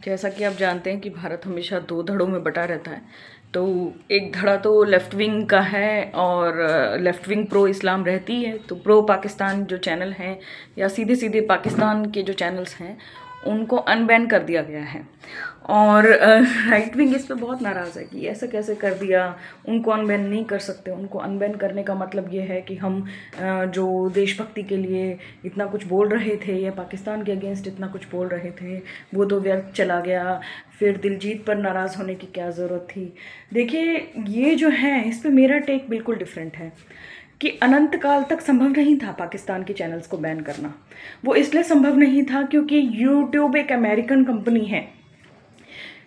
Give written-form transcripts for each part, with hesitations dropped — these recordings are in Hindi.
जैसा कि आप जानते हैं कि भारत हमेशा दो धड़ों में बटा रहता है। तो एक धड़ा तो लेफ़्ट विंग का है और लेफ़्ट विंग प्रो इस्लाम रहती है, तो प्रो पाकिस्तान जो चैनल हैं या सीधे सीधे पाकिस्तान के जो चैनल्स हैं उनको अनबैन कर दिया गया है। और राइट विंग इस पे बहुत नाराज़ है कि ऐसा कैसे कर दिया, उनको अनबैन नहीं कर सकते। उनको अनबैन करने का मतलब ये है कि हम जो देशभक्ति के लिए इतना कुछ बोल रहे थे या पाकिस्तान के अगेंस्ट इतना कुछ बोल रहे थे वो तो व्यर्थ चला गया। फिर दिलजीत पर नाराज़ होने की क्या ज़रूरत थी। देखिए ये जो है इस पे मेरा टेक बिल्कुल डिफरेंट है कि अनंत काल तक संभव नहीं था पाकिस्तान के चैनल्स को बैन करना। वो इसलिए संभव नहीं था क्योंकि यूट्यूब एक अमेरिकन कंपनी है।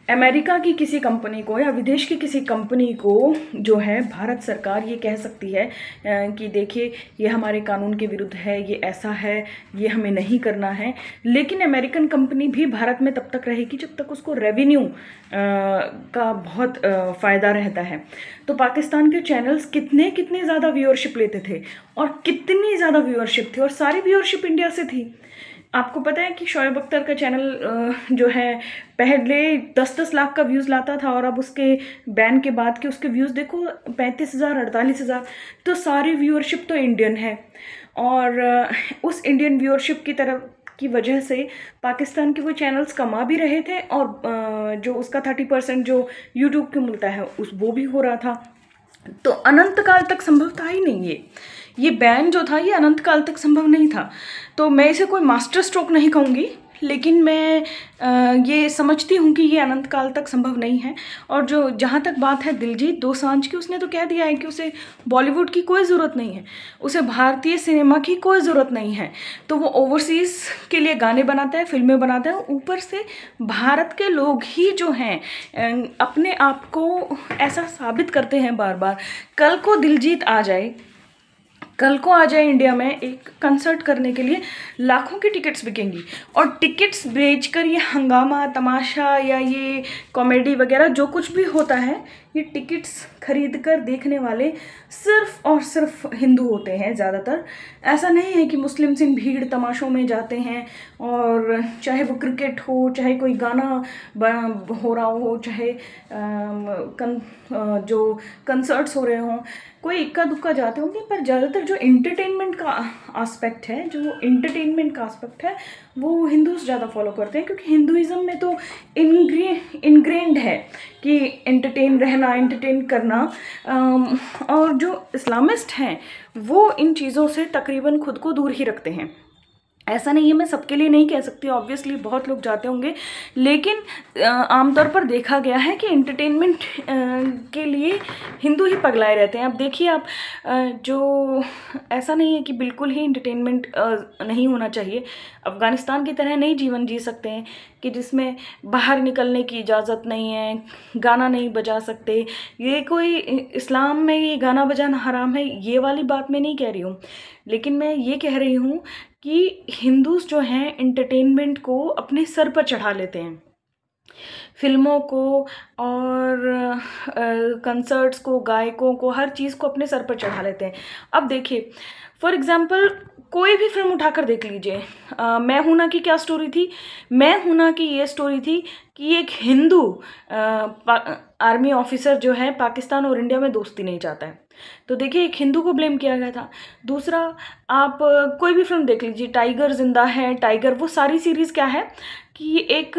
अमेरिका की किसी कंपनी को या विदेश की किसी कंपनी को जो है भारत सरकार ये कह सकती है कि देखिए ये हमारे कानून के विरुद्ध है, ये ऐसा है, ये हमें नहीं करना है। लेकिन अमेरिकन कंपनी भी भारत में तब तक रहेगी जब तक उसको रेवेन्यू का बहुत फ़ायदा रहता है। तो पाकिस्तान के चैनल्स कितने ज़्यादा व्यूअरशिप लेते थे और कितनी ज़्यादा व्यूअरशिप थी और सारी व्यूअरशिप इंडिया से थी। आपको पता है कि शोएब अख्तर का चैनल जो है पहले 10-10 लाख का व्यूज़ लाता था और अब उसके बैन के बाद के उसके व्यूज़ देखो 35,000 48,000। तो सारी व्यूअरशिप तो इंडियन है और उस इंडियन व्यूअरशिप की तरफ की वजह से पाकिस्तान के वो चैनल्स कमा भी रहे थे और जो उसका 30% जो यूट्यूब को मिलता है वो भी हो रहा था। तो अनंत काल तक संभव था ही नहीं ये बैन जो था ये अनंत काल तक संभव नहीं था। तो मैं इसे कोई मास्टर स्ट्रोक नहीं कहूँगी, लेकिन मैं ये समझती हूँ कि ये अनंत काल तक संभव नहीं है। और जो जहाँ तक बात है दिलजीत दोसांझ की, उसने तो कह दिया है कि उसे बॉलीवुड की कोई ज़रूरत नहीं है, उसे भारतीय सिनेमा की कोई ज़रूरत नहीं है। तो वो ओवरसीज़ के लिए गाने बनाता है, फिल्में बनाता है, ऊपर से भारत के लोग ही जो हैं अपने आप को ऐसा साबित करते हैं बार बार। कल को दिलजीत आ जाए, कल को आ जाए इंडिया में एक कंसर्ट करने के लिए, लाखों की टिकट्स बिकेंगी और टिकट्स बेचकर ये हंगामा तमाशा या ये कॉमेडी वगैरह जो कुछ भी होता है, ये टिकट्स खरीद कर देखने वाले सिर्फ और सिर्फ हिंदू होते हैं ज़्यादातर। ऐसा नहीं है कि मुस्लिम्स इन भीड़ तमाशों में जाते हैं और चाहे वो क्रिकेट हो, चाहे कोई गाना हो रहा हो, चाहे जो कंसर्ट्स हो रहे हों, कोई इक्का दुक्का जाते होंगे, पर ज़्यादातर जो एंटरटेनमेंट का आस्पेक्ट है वो हिंदूज़ ज़्यादा फॉलो करते हैं। क्योंकि हिंदुइज़्म में तो इनग्रेन्ड है कि एंटरटेन करना। और जो इस्लामिस्ट हैं वो इन चीज़ों से तकरीबन खुद को दूर ही रखते हैं। ऐसा नहीं है, मैं सबके लिए नहीं कह सकती, ऑब्वियसली बहुत लोग जाते होंगे, लेकिन आमतौर पर देखा गया है कि एंटरटेनमेंट के लिए हिंदू ही पगलाए रहते हैं। अब देखिए आप जो ऐसा नहीं है कि बिल्कुल ही एंटरटेनमेंट नहीं होना चाहिए। अफ़गानिस्तान की तरह नहीं जीवन जी सकते हैं कि जिसमें बाहर निकलने की इजाज़त नहीं है, गाना नहीं बजा सकते। ये कोई इस्लाम में ये गाना बजाना हराम है, ये वाली बात मैं नहीं कह रही हूँ, लेकिन मैं ये कह रही हूँ कि हिंदूज़ जो हैं एंटरटेनमेंट को अपने सर पर चढ़ा लेते हैं, फिल्मों को और कंसर्ट्स को, गायकों को, हर चीज़ को अपने सर पर चढ़ा लेते हैं। अब देखिए फॉर एग्ज़ाम्पल कोई भी फिल्म उठाकर देख लीजिए, मैं हूं ना की क्या स्टोरी थी, मैं हूं ना की ये स्टोरी थी कि एक हिंदू आर्मी ऑफिसर जो है पाकिस्तान और इंडिया में दोस्ती नहीं चाहता है, तो देखिए एक हिंदू को ब्लेम किया गया था। दूसरा आप कोई भी फिल्म देख लीजिए, टाइगर जिंदा है, टाइगर, वो सारी सीरीज़ क्या है कि एक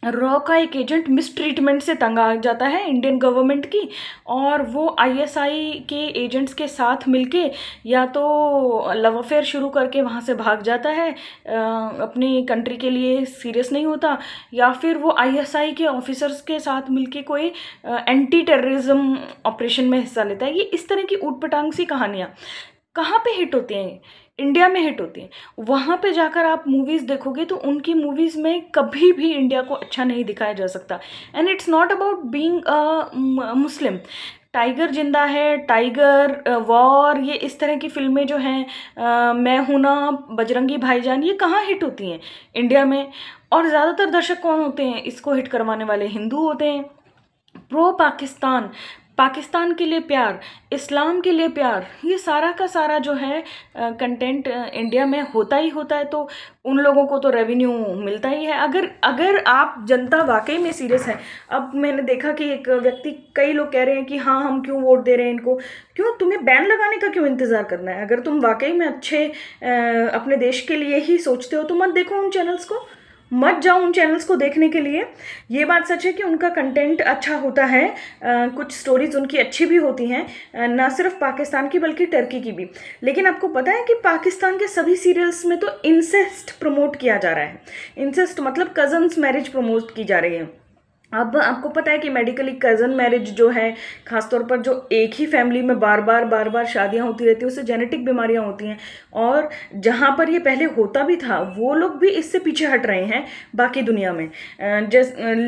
रॉ का एक एजेंट मिस ट्रीटमेंट से तंग आ जाता है इंडियन गवर्नमेंट की, और वो आईएसआई के एजेंट्स के साथ मिलके या तो लव अफेयर शुरू करके वहाँ से भाग जाता है, अपनी कंट्री के लिए सीरियस नहीं होता, या फिर वो आईएसआई के ऑफिसर्स के साथ मिलके कोई एंटी टेररिज्म ऑपरेशन में हिस्सा लेता है। ये इस तरह की ऊटपटांग सी कहानियाँ कहाँ पे हिट होती हैं? इंडिया में हिट होती हैं। वहाँ पे जाकर आप मूवीज़ देखोगे तो उनकी मूवीज़ में कभी भी इंडिया को अच्छा नहीं दिखाया जा सकता। And it's not about being a Muslim. Tiger जिंदा है, टाइगर, वॉर, ये इस तरह की फिल्में जो हैं, मैं हूं ना, बजरंगी भाईजान, ये कहाँ हिट होती हैं इंडिया में? और ज़्यादातर दर्शक कौन होते हैं इसको हिट करवाने वाले? हिंदू होते हैं। प्रो पाकिस्तान के लिए प्यार, इस्लाम के लिए प्यार, ये सारा का सारा जो है कंटेंट इंडिया में होता ही होता है, तो उन लोगों को तो रेवेन्यू मिलता ही है। अगर आप जनता वाकई में सीरियस है, अब मैंने देखा कि एक व्यक्ति, कई लोग कह रहे हैं कि हाँ हम क्यों वोट दे रहे हैं इनको, क्यों तुम्हें बैन लगाने का क्यों इंतज़ार करना है? अगर तुम वाकई में अच्छे अपने देश के लिए ही सोचते हो तो मत देखो उन चैनल्स को, मत जाओ उन चैनल्स को देखने के लिए। ये बात सच है कि उनका कंटेंट अच्छा होता है, कुछ स्टोरीज उनकी अच्छी भी होती हैं, ना सिर्फ पाकिस्तान की बल्कि टर्की की भी। लेकिन आपको पता है कि पाकिस्तान के सभी सीरियल्स में तो इंसेस्ट प्रमोट किया जा रहा है। इंसेस्ट मतलब कजन्स मैरिज प्रमोट की जा रही है। अब आपको पता है कि मेडिकली कज़न मैरिज जो है, ख़ासतौर पर जो एक ही फैमिली में बार बार शादियां होती रहती हैं, उससे जेनेटिक बीमारियां होती हैं। और जहां पर ये पहले होता भी था, वो लोग भी इससे पीछे हट रहे हैं बाकी दुनिया में।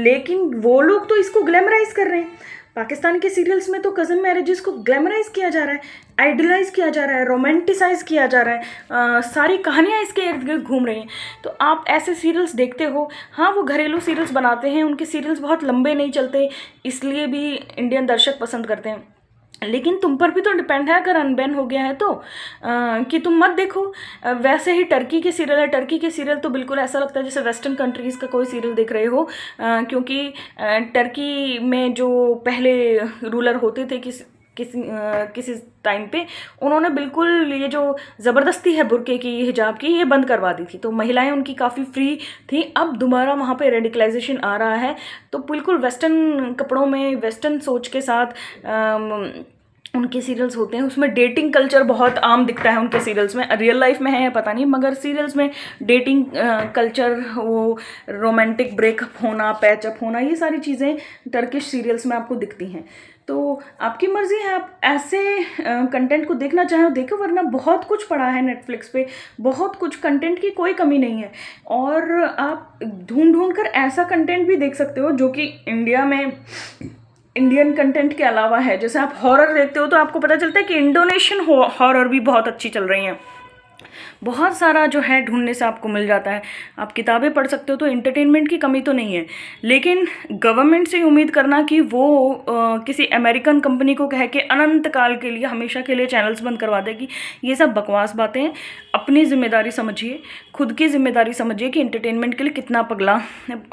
लेकिन वो लोग तो इसको ग्लैमराइज कर रहे हैं। पाकिस्तान के सीरियल्स में तो कज़न मैरिजेस को ग्लैमराइज किया जा रहा है, आइडलाइज किया जा रहा है, रोमांटिसाइज किया जा रहा है, सारी कहानियाँ इसके इर्द गिर्द घूम रही हैं। तो आप ऐसे सीरियल्स देखते हो, हाँ वो घरेलू सीरियल्स बनाते हैं, उनके सीरियल्स बहुत लंबे नहीं चलते, इसलिए भी इंडियन दर्शक पसंद करते हैं। लेकिन तुम पर भी तो डिपेंड है, अगर अनबैन हो गया है तो कि तुम मत देखो। वैसे ही टर्की के सीरियल है, टर्की के सीरियल तो बिल्कुल ऐसा लगता है जैसे वेस्टर्न कंट्रीज़ का कोई सीरियल देख रहे हो, क्योंकि टर्की में जो पहले रूलर होते थे किसी टाइम पे, उन्होंने बिल्कुल ये जो ज़बरदस्ती है बुर्के की, हिजाब की, ये बंद करवा दी थी, तो महिलाएं उनकी काफ़ी फ्री थी। अब दोबारा वहाँ पे रेडिकलाइजेशन आ रहा है, तो बिल्कुल वेस्टर्न कपड़ों में, वेस्टर्न सोच के साथ उनके सीरियल्स होते हैं। उसमें डेटिंग कल्चर बहुत आम दिखता है उनके सीरियल्स में, रियल लाइफ में है या पता नहीं, मगर सीरियल्स में डेटिंग कल्चर, वो रोमांटिक ब्रेकअप होना, पैचअप होना, ये सारी चीज़ें टर्किश सीरियल्स में आपको दिखती हैं। तो आपकी मर्ज़ी है, आप ऐसे कंटेंट को देखना चाहें देखो, वरना बहुत कुछ पड़ा है नेटफ्लिक्स पे, बहुत कुछ कंटेंट की कोई कमी नहीं है। और आप ढूंढ कर ऐसा कंटेंट भी देख सकते हो जो कि इंडिया में इंडियन कंटेंट के अलावा है। जैसे आप हॉरर देखते हो तो आपको पता चलता है कि इंडोनेशियन हॉरर भी बहुत अच्छी चल रही हैं। बहुत सारा जो है ढूंढने से आपको मिल जाता है, आप किताबें पढ़ सकते हो, तो एंटरटेनमेंट की कमी तो नहीं है। लेकिन गवर्नमेंट से उम्मीद करना कि वो किसी अमेरिकन कंपनी को कह के अनंत काल के लिए, हमेशा के लिए चैनल्स बंद करवा देगी, ये सब बकवास बातें हैं। अपनी जिम्मेदारी समझिए, खुद की जिम्मेदारी समझिए कि एंटरटेनमेंट के लिए कितना पगला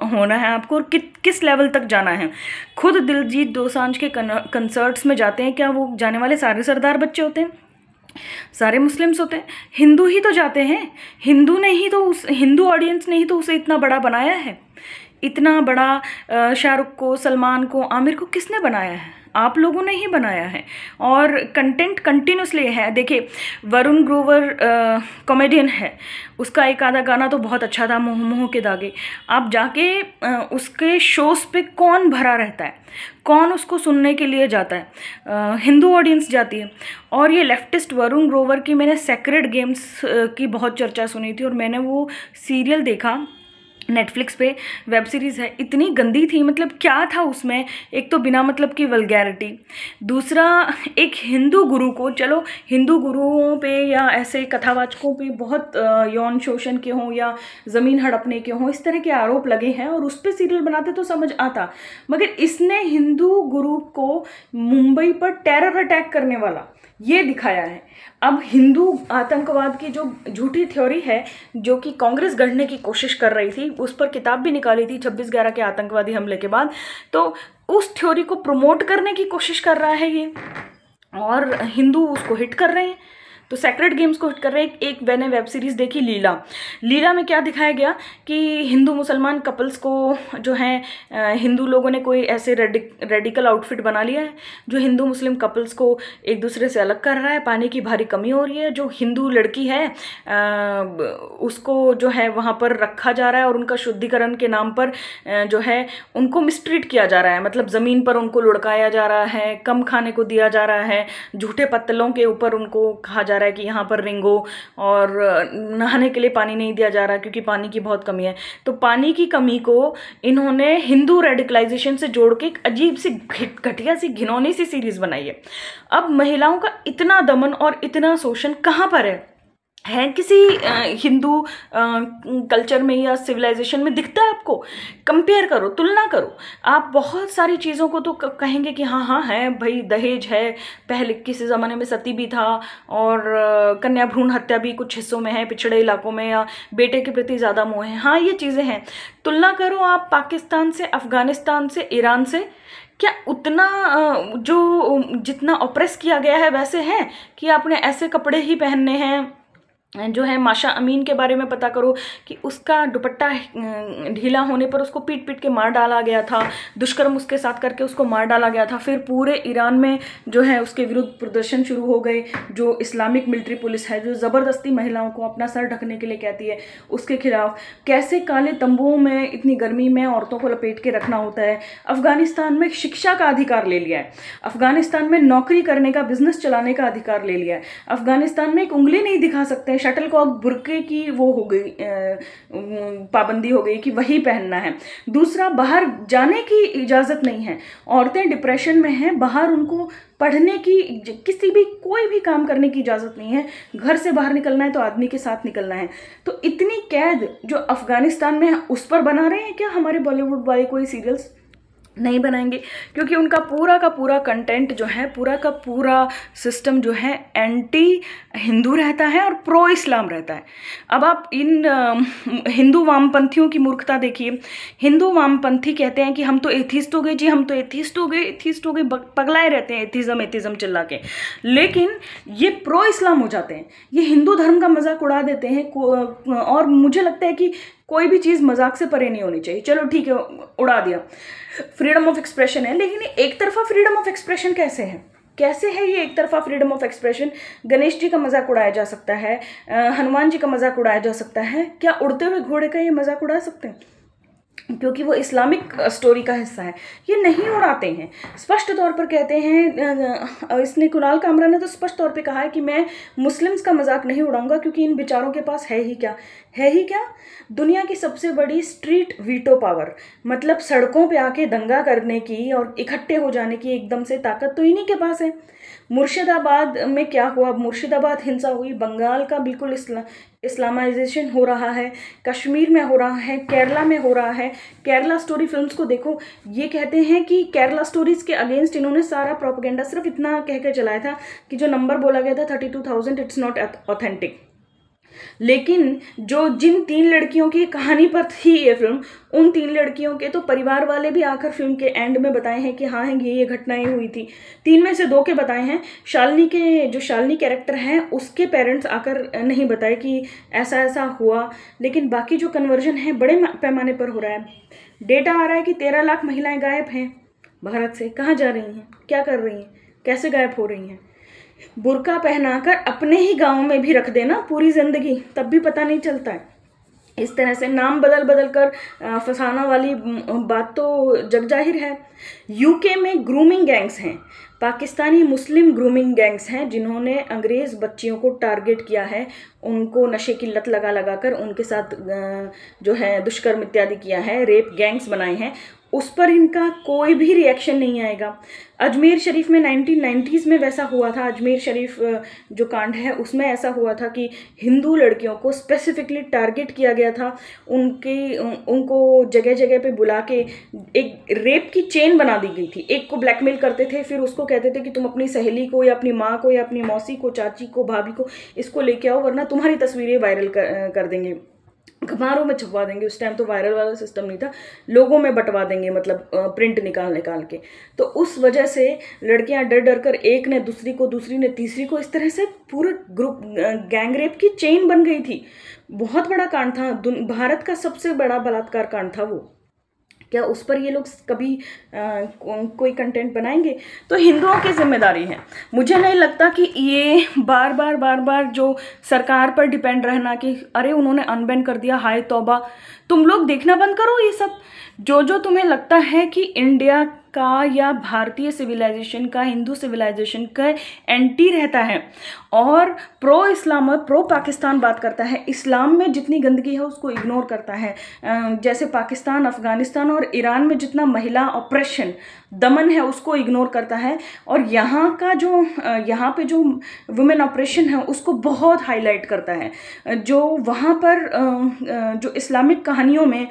होना है आपको और किस लेवल तक जाना है। खुद दिलजीत दोसांझ के कंसर्ट्स में जाते हैं, क्या वो जाने वाले सारे सरदार बच्चे होते हैं? सारे मुस्लिम्स होते हैं? हिंदू ही तो जाते हैं। हिंदू ने ही तो हिंदू ऑडियंस ने ही तो उसे इतना बड़ा बनाया है। इतना बड़ा शाहरुख को, सलमान को, आमिर को किसने बनाया है? आप लोगों ने ही बनाया है। और कंटेंट कंटिन्यूसली है। देखिए, वरुण ग्रोवर कॉमेडियन है, उसका एक आधा गाना तो बहुत अच्छा था, मोह मोह के धागे। आप जाके उसके शोज़ पे कौन भरा रहता है, कौन उसको सुनने के लिए जाता है? हिंदू ऑडियंस जाती है। और ये लेफ्टिस्ट वरुण ग्रोवर की मैंने सेक्रेड गेम्स की बहुत चर्चा सुनी थी, और मैंने वो सीरियल देखा, नेटफ्लिक्स पे वेब सीरीज़ है, इतनी गंदी थी। मतलब क्या था उसमें? एक तो बिना मतलब की वल्गैरिटी, दूसरा एक हिंदू गुरु को, चलो हिंदू गुरुओं पे या ऐसे कथावाचकों पे बहुत यौन शोषण के हों या ज़मीन हड़पने के हों, इस तरह के आरोप लगे हैं और उस पर सीरियल बनाते तो समझ आता। मगर इसने हिंदू गुरु को मुंबई पर टेरर अटैक करने वाला ये दिखाया है। अब हिंदू आतंकवाद की जो झूठी थ्योरी है, जो कि कांग्रेस गढ़ने की कोशिश कर रही थी, उस पर किताब भी निकाली थी 26/11 के आतंकवादी हमले के बाद, तो उस थ्योरी को प्रमोट करने की कोशिश कर रहा है ये, और हिंदू उसको हिट कर रहे हैं। तो सेक्रेड गेम्स को हिट कर रहे हैं। एक मैंने वेब सीरीज़ देखी लीला में क्या दिखाया गया कि हिंदू मुसलमान कपल्स को जो है, हिंदू लोगों ने कोई ऐसे रेडिकल आउटफिट बना लिया है जो हिंदू मुस्लिम कपल्स को एक दूसरे से अलग कर रहा है। पानी की भारी कमी हो रही है, जो हिंदू लड़की है उसको जो है वहाँ पर रखा जा रहा है और उनका शुद्धिकरण के नाम पर जो है उनको मिसट्रीट किया जा रहा है। मतलब ज़मीन पर उनको लुढ़काया जा रहा है, कम खाने को दिया जा रहा है, झूठे पत्तलों के ऊपर उनको कहा जा रहा है कि यहाँ पर रिंगो, और नहाने के लिए पानी नहीं दिया जा रहा क्योंकि पानी की बहुत कमी है। तो पानी की कमी को इन्होंने हिंदू रेडिकलाइजेशन से जोड़ के एक अजीब सी घटिया सी घिनौनी सी सीरीज बनाई है। अब महिलाओं का इतना दमन और इतना शोषण कहाँ पर है? है किसी हिंदू कल्चर में या सिविलाइजेशन में दिखता है आपको? कंपेयर करो, तुलना करो। आप बहुत सारी चीज़ों को तो कहेंगे कि हाँ हाँ है भाई, दहेज है, पहले किसी ज़माने में सती भी था, और कन्या भ्रूण हत्या भी कुछ हिस्सों में है, पिछड़े इलाकों में, या बेटे के प्रति ज़्यादा मोह है। हाँ, ये चीज़ें हैं। तुलना करो आप पाकिस्तान से, अफ़गानिस्तान से, ईरान से। क्या उतना जो जितना ऑप्रेस किया गया है वैसे है कि आपने ऐसे कपड़े ही पहनने हैं? जो है माशा अमीन के बारे में पता करो कि उसका दुपट्टा ढीला होने पर उसको पीट पीट के मार डाला गया था, दुष्कर्म उसके साथ करके उसको मार डाला गया था। फिर पूरे ईरान में जो है उसके विरुद्ध प्रदर्शन शुरू हो गए। जो इस्लामिक मिलिट्री पुलिस है, जो ज़बरदस्ती महिलाओं को अपना सर ढकने के लिए कहती है, उसके खिलाफ कैसे काले तंबुओं में इतनी गर्मी में औरतों को लपेट के रखना होता है। अफ़गानिस्तान में शिक्षा का अधिकार ले लिया है, अफ़गानिस्तान में नौकरी करने का, बिजनेस चलाने का अधिकार ले लिया है। अफ़गानिस्तान में एक उंगली नहीं दिखा सकते, शटलकॉक बुर्के की वो हो गई, पाबंदी हो गई कि वही पहनना है। दूसरा, बाहर जाने की इजाज़त नहीं है। औरतें डिप्रेशन में हैं, बाहर उनको पढ़ने की, किसी भी कोई भी काम करने की इजाज़त नहीं है। घर से बाहर निकलना है तो आदमी के साथ निकलना है। तो इतनी कैद जो अफ़गानिस्तान में है उस पर बना रहे हैं क्या हमारे बॉलीवुड वाले कोई सीरियल्स? नहीं बनाएंगे, क्योंकि उनका पूरा का पूरा कंटेंट जो है, पूरा का पूरा सिस्टम जो है एंटी हिंदू रहता है और प्रो इस्लाम रहता है। अब आप इन हिंदू वामपंथियों की मूर्खता देखिए। हिंदू वामपंथी कहते हैं कि हम तो एथिस्ट हो गए जी, हम तो एथिस्ट हो गए, एथिस्ट हो गए, पगलाए रहते हैं एथिज्म एथिज्म चिल्ला के। लेकिन ये प्रो इस्लाम हो जाते हैं, ये हिंदू धर्म का मजाक उड़ा देते हैं। और मुझे लगता है कि कोई भी चीज़ मजाक से परे नहीं होनी चाहिए। चलो ठीक है, उड़ा दिया, फ्रीडम ऑफ एक्सप्रेशन है, लेकिन एक तरफा फ्रीडम ऑफ एक्सप्रेशन कैसे है? कैसे है ये एक तरफा freedom of expression? Ganesh ji का मजाक उड़ाया जा सकता है, हनुमान जी का मजाक उड़ाया जा सकता है, क्या उड़ते हुए घोड़े का ये मजाक उड़ा सकते हैं? क्योंकि वो इस्लामिक स्टोरी का हिस्सा है। ये नहीं उड़ाते हैं, स्पष्ट तौर पर कहते हैं। इसने कुणाल कामरा ने तो स्पष्ट तौर पे कहा है कि मैं मुस्लिम्स का मजाक नहीं उड़ाऊंगा, क्योंकि इन बेचारों के पास है ही क्या? है ही क्या? दुनिया की सबसे बड़ी स्ट्रीट वीटो पावर, मतलब सड़कों पे आके दंगा करने की और इकट्ठे हो जाने की एकदम से ताकत तो इन्हीं के पास है। मुर्शिदाबाद में क्या हुआ? मुर्शिदाबाद हिंसा हुई, बंगाल का बिल्कुल इस्लामाइजेशन हो रहा है, कश्मीर में हो रहा है, केरला में हो रहा है। केरला स्टोरी फिल्म्स को देखो, ये कहते हैं कि केरला स्टोरीज के अगेंस्ट इन्होंने सारा प्रोपेगेंडा सिर्फ इतना कहकर चलाया था कि जो नंबर बोला गया था 32,000, इट्स नॉट ऑथेंटिक। लेकिन जो जिन 3 लड़कियों की कहानी पर थी ये फिल्म, उन 3 लड़कियों के तो परिवार वाले भी आकर फिल्म के एंड में बताए हैं कि हाँ ये घटनाएं हुई थी। 3 में से 2 के बताए हैं। शालिनी के, जो शालिनी कैरेक्टर हैं, उसके पेरेंट्स आकर नहीं बताए कि ऐसा ऐसा हुआ। लेकिन बाकी जो कन्वर्जन है बड़े पैमाने पर हो रहा है। डेटा आ रहा है कि 13 लाख महिलाएं गायब हैं भारत से। कहाँ जा रही हैं, क्या कर रही हैं, कैसे गायब हो रही हैं? बुर्का पहनाकर अपने ही गांव में भी रख देना पूरी जिंदगी, तब भी पता नहीं चलता है। इस तरह से नाम बदल बदल कर फंसाना वाली बात तो जग जाहिर है। यूके में ग्रूमिंग गैंग्स हैं, पाकिस्तानी मुस्लिम ग्रूमिंग गैंग्स हैं, जिन्होंने अंग्रेज़ बच्चियों को टारगेट किया है, उनको नशे की लत लगा लगा कर उनके साथ जो है दुष्कर्म इत्यादि किया है, रेप गैंग्स बनाए हैं। उस पर इनका कोई भी रिएक्शन नहीं आएगा। अजमेर शरीफ में 1990s में वैसा हुआ था। अजमेर शरीफ जो कांड है उसमें ऐसा हुआ था कि हिंदू लड़कियों को स्पेसिफिकली टारगेट किया गया था। उनको जगह जगह पे बुला के एक रेप की चेन बना दी गई थी। एक को ब्लैकमेल करते थे, फिर उसको कहते थे कि तुम अपनी सहेली को या अपनी माँ को या अपनी मौसी को, चाची को, भाभी को इसको लेके आओ, वरना तुम्हारी तस्वीरें वायरल कर देंगे, अखबारों में छपवा देंगे। उस टाइम तो वायरल वाला सिस्टम नहीं था, लोगों में बंटवा देंगे, मतलब प्रिंट निकाल के। तो उस वजह से लड़कियां डर डर कर, एक ने दूसरी को, दूसरी ने तीसरी को, इस तरह से पूरा ग्रुप गैंग रेप की चेन बन गई थी। बहुत बड़ा कांड था, भारत का सबसे बड़ा बलात्कार कांड था वो। क्या उस पर ये लोग कभी कोई कंटेंट बनाएंगे? तो हिंदुओं की जिम्मेदारी है। मुझे नहीं लगता कि ये बार बार जो सरकार पर डिपेंड रहना कि अरे उन्होंने अनबैन कर दिया, हाय तौबा। तुम लोग देखना बंद करो ये सब। जो तुम्हें लगता है कि इंडिया का या भारतीय सिविलाइजेशन का, हिंदू सिविलाइजेशन का एंटी रहता है और प्रो इस्लाम और प्रो पाकिस्तान बात करता है। इस्लाम में जितनी गंदगी है उसको इग्नोर करता है। जैसे पाकिस्तान, अफगानिस्तान और ईरान में जितना महिला ऑपरेशन, दमन है उसको इग्नोर करता है, और यहाँ का जो यहाँ पे जो वुमेन ऑपरेशन है उसको बहुत हाईलाइट करता है। जो वहाँ पर जो इस्लामिक कहानियों में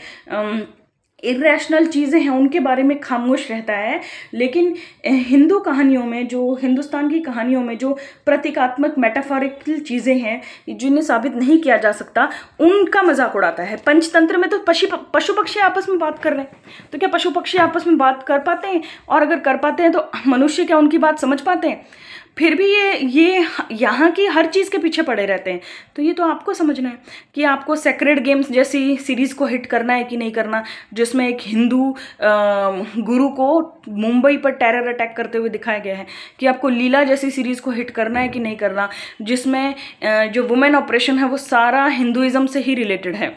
इरेशनल चीज़ें हैं उनके बारे में खामोश रहता है, लेकिन हिंदू कहानियों में, जो हिंदुस्तान की कहानियों में जो प्रतीकात्मक मेटाफोरिकल चीज़ें हैं जिन्हें साबित नहीं किया जा सकता, उनका मजाक उड़ाता है। पंचतंत्र में तो पशु पक्षी आपस में बात कर रहे हैं, तो क्या पशु पक्षी आपस में बात कर पाते हैं? और अगर कर पाते हैं तो मनुष्य क्या उनकी बात समझ पाते हैं? फिर भी ये यहाँ की हर चीज़ के पीछे पड़े रहते हैं। तो ये तो आपको समझना है कि आपको सेक्रेड गेम्स जैसी सीरीज़ को हिट करना है कि नहीं करना, जिसमें एक हिंदू गुरु को मुंबई पर टेरर अटैक करते हुए दिखाया गया है, कि आपको लीला जैसी सीरीज़ को हिट करना है कि नहीं करना, जिसमें जो वुमेन ऑपरेशन है वो सारा हिंदुइज़्म से ही रिलेटेड है,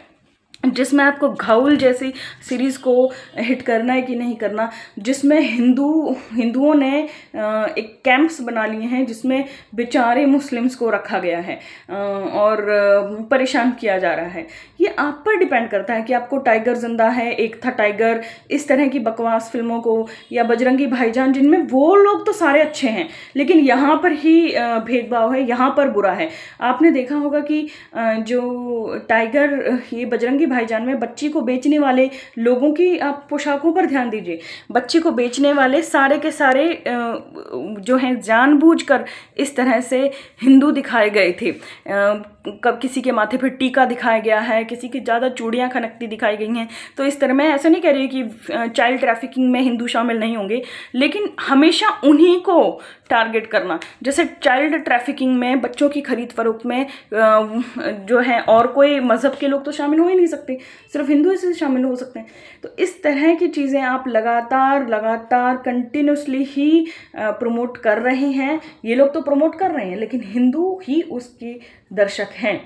जिसमें आपको घाउल जैसी सीरीज़ को हिट करना है कि नहीं करना, जिसमें हिंदुओं ने एक कैंप्स बना लिए हैं जिसमें बेचारे मुस्लिम्स को रखा गया है और परेशान किया जा रहा है। ये आप पर डिपेंड करता है कि आपको टाइगर जिंदा है, एक था टाइगर, इस तरह की बकवास फिल्मों को, या बजरंगी भाईजान, जिनमें वो लोग तो सारे अच्छे हैं लेकिन यहाँ पर ही भेदभाव है, यहाँ पर बुरा है। आपने देखा होगा कि जो टाइगर, ये बजरंगी भाईजान में बच्ची को बेचने वाले लोगों की आप पोशाकों पर ध्यान दीजिए। बच्ची को बेचने वाले सारे के सारे जो हैं जानबूझकर इस तरह से हिंदू दिखाए गए थे। कब किसी के माथे पर टीका दिखाया गया है, किसी की ज़्यादा चूड़ियाँ खनकती दिखाई गई हैं। तो इस तरह मैं ऐसा नहीं कह रही कि चाइल्ड ट्रैफिकिंग में हिंदू शामिल नहीं होंगे, लेकिन हमेशा उन्हीं को टारगेट करना, जैसे चाइल्ड ट्रैफिकिंग में, बच्चों की खरीद फरोख्त में जो है और कोई मज़हब के लोग तो शामिल हो ही नहीं सकते, सिर्फ हिंदू इसे शामिल हो सकते हैं। तो इस तरह की चीज़ें आप लगातार कंटिन्यूसली ही प्रमोट कर रहे हैं। ये लोग तो प्रमोट कर रहे हैं लेकिन हिंदू ही उसके दर्शक हैं।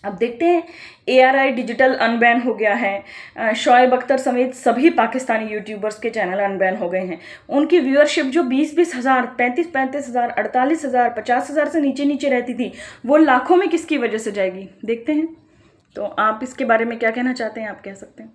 अब देखते हैं, ARI डिजिटल अनबैन हो गया है, शोएब अख्तर समेत सभी पाकिस्तानी यूट्यूबर्स के चैनल अनबैन हो गए हैं। उनकी व्यूअरशिप जो 20-20 हज़ार, 35-35 हज़ार, 48 हज़ार, 50 हज़ार से नीचे रहती थी, वो लाखों में किसकी वजह से जाएगी, देखते हैं। तो आप इसके बारे में क्या कहना चाहते हैं, आप कह सकते हैं।